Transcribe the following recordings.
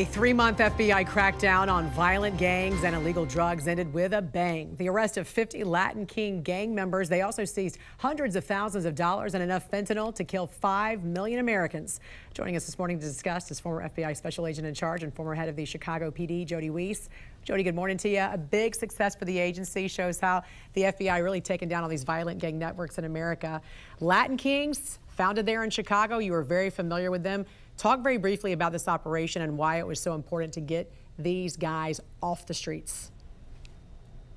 A 3-month FBI crackdown on violent gangs and illegal drugs ended with a bang. The arrest of 50 Latin King gang members. They also seized hundreds of thousands of dollars and enough fentanyl to kill 5 million Americans. Joining us this morning to discuss is former FBI special agent in charge and former head of the Chicago PD, Jody Weis. Jody, good morning to you. A big success for the agency, shows how the FBI really taken down all these violent gang networks in America. Latin Kings, founded there in Chicago. You were very familiar with them. Talk very briefly about this operation and why it was so important to get these guys off the streets.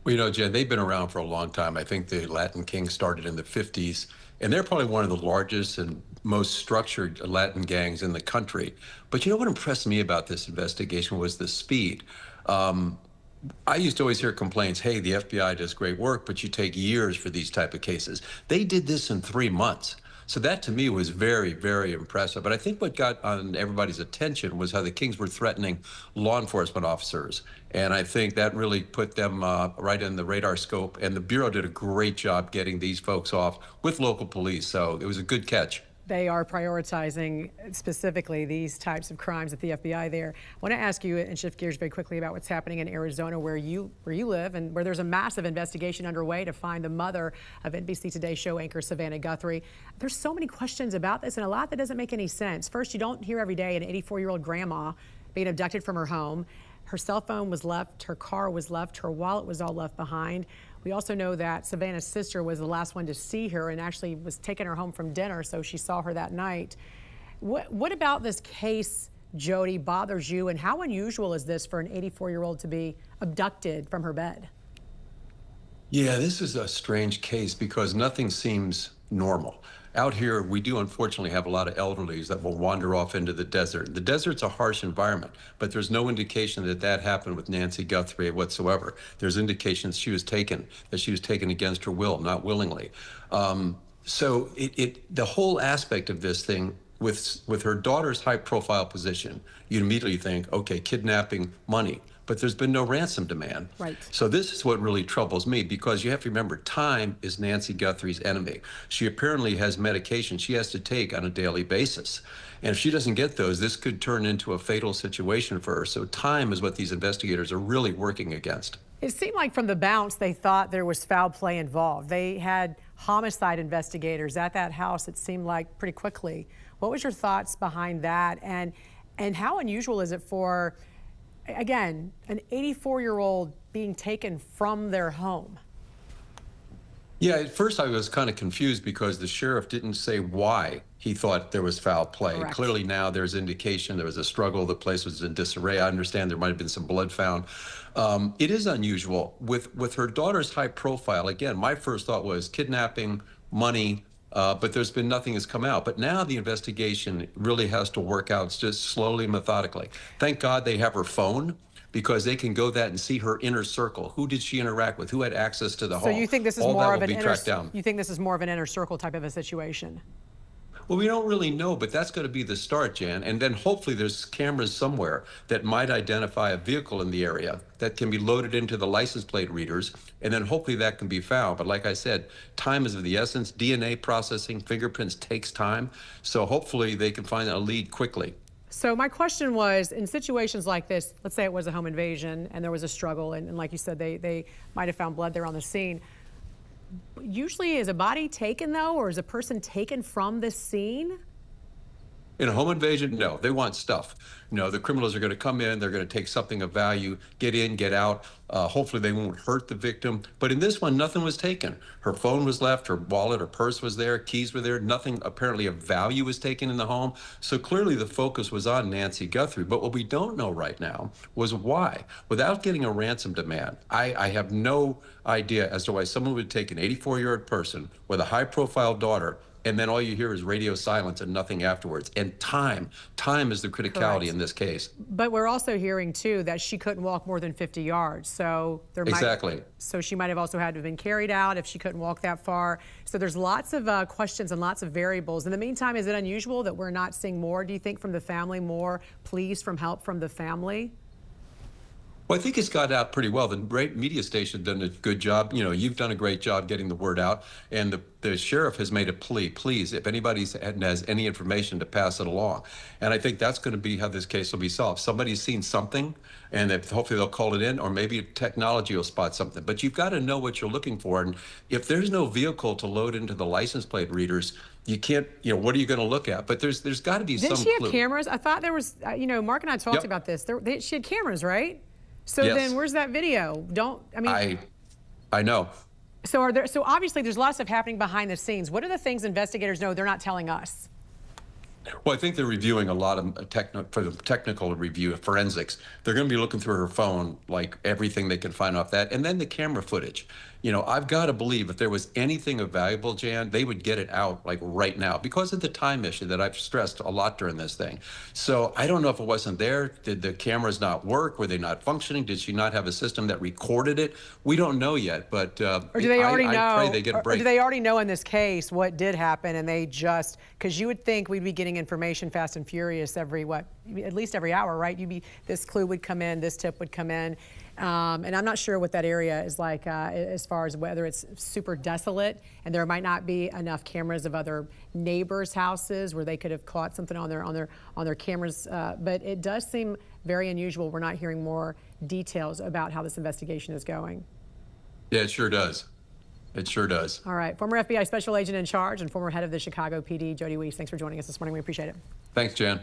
Well, you know, Jen, they've been around for a long time. I think the Latin Kings started in the 50s, and they're probably one of the largest and most structured Latin gangs in the country. But you know what impressed me about this investigation was the speed. I used to always hear complaints, hey, the FBI does great work, but you take years for these type of cases. They did this in 3 months. So that to me was very, very impressive. But I think what got on everybody's attention was how the Kings were threatening law enforcement officers. And I think that really put them right in the radar scope. And the Bureau did a great job getting these folks off with local police. So it was a good catch. They are prioritizing specifically these types of crimes at the FBI there. I want to ask you and shift gears very quickly about what's happening in Arizona, where you live, and where there's a massive investigation underway to find the mother of NBC Today show anchor Jan Guthrie. There's so many questions about this and a lot that doesn't make any sense. First, you don't hear every day an 84-year-old grandma being abducted from her home. Her cell phone was left, her car was left, her wallet was all left behind. We also know that Savannah's sister was the last one to see her and actually was taking her home from dinner, so she saw her that night. What about this case, Jody, bothers you, and how unusual is this for an 84-year-old to be abducted from her bed? Yeah, this is a strange case because nothing seems normal. Out here, we do unfortunately have a lot of elderlies that will wander off into the desert. The desert's a harsh environment, but there's no indication that that happened with Nancy Guthrie whatsoever. There's indications she was taken, that she was taken against her will, not willingly. So the whole aspect of this thing, with her daughter's high-profile position, you'd immediately think, okay, kidnapping, money. But there's been no ransom demand. Right. So this is what really troubles me, because you have to remember, time is Nancy Guthrie's enemy. She apparently has medication she has to take on a daily basis. And if she doesn't get those, this could turn into a fatal situation for her. So time is what these investigators are really working against. It seemed like from the bounce they thought there was foul play involved. They had homicide investigators at that house, it seemed like, pretty quickly. What was your thoughts behind that? And how unusual is it for, again, an 84-year-old being taken from their home? Yeah, at first I was kind of confused because the sheriff didn't say why he thought there was foul play. Correct. Clearly now there's indication there was a struggle, the place was in disarray. I understand there might have been some blood found. It is unusual. With her daughter's high profile, again, my first thought was kidnapping, money, but there's been nothing has come out. But now the investigation really has to work out just slowly, methodically. Thank God they have her phone, because they can go that and see her inner circle. Who did she interact with? Who had access to the home? So you think this is All more that of will an be tracked down. you think this is more of an inner circle type of a situation? Well, we don't really know, but that's going to be the start, Jan. And then hopefully there's cameras somewhere that might identify a vehicle in the area that can be loaded into the license plate readers, and then hopefully that can be found. But like I said, time is of the essence. DNA processing, fingerprints takes time. So hopefully they can find a lead quickly. So my question was, in situations like this, let's say it was a home invasion and there was a struggle, and like you said, they might have found blood there on the scene. Usually is a body taken, though, or is a person taken from the scene? In a home invasion, no, they want stuff. No, the criminals are going to come in, they're going to take something of value, get in, get out. Hopefully they won't hurt the victim. But in this one, nothing was taken. Her phone was left, her wallet, her purse was there, keys were there. Nothing apparently of value was taken in the home. So clearly the focus was on Nancy Guthrie. But what we don't know right now was why. Without getting a ransom demand, I have no idea as to why someone would take an 84-year-old person with a high-profile daughter, and then all you hear is radio silence and nothing afterwards. And time is the criticality. Correct. In this case. But we're also hearing, too, that she couldn't walk more than 50 yards. So so she might have also had to have been carried out if she couldn't walk that far. So there's lots of questions and lots of variables. In the meantime, is it unusual that we're not seeing more, do you think, from the family, more pleas from help from the family? Well, I think it's got out pretty well. The media station done a good job. You know, you've done a great job getting the word out, and the sheriff has made a plea. Please, if anybody has any information, to pass it along. And I think that's going to be how this case will be solved. Somebody's seen something, and if, hopefully they'll call it in, or maybe technology will spot something. But you've got to know what you're looking for. And if there's no vehicle to load into the license plate readers, you can't, you know, what are you going to look at? But there's got to be some clue. Didn't she have cameras? I thought there was, you know, Mark and I talked Yep. about this. She had cameras, right? So Yes. then where's that video? I know. So obviously there's a lot of stuff happening behind the scenes. What are the things investigators know they're not telling us? Well, I think they're reviewing a lot of for the technical review of forensics. They're going to be looking through her phone, like everything they can find off that, and then the camera footage. You know, I've got to believe if there was anything of valuable, Jan, they would get it out like right now because of the time issue that I've stressed a lot during this thing. So I don't know if it wasn't there. Did the cameras not work? Were they not functioning? Did she not have a system that recorded it? We don't know yet, but Or do they already know? I pray they get a break. Or do they already know in this case what did happen, and they just, because you would think we'd be getting information fast and furious every, at least every hour, right? This clue would come in, this tip would come in. And I'm not sure what that area is like as far as whether it's super desolate and there might not be enough cameras of other neighbors' houses where they could have caught something on their cameras. But it does seem very unusual. We're not hearing more details about how this investigation is going. Yeah, it sure does. It sure does. All right. Former FBI Special Agent in Charge and former head of the Chicago PD, Jody Weis, thanks for joining us this morning. We appreciate it. Thanks, Jan.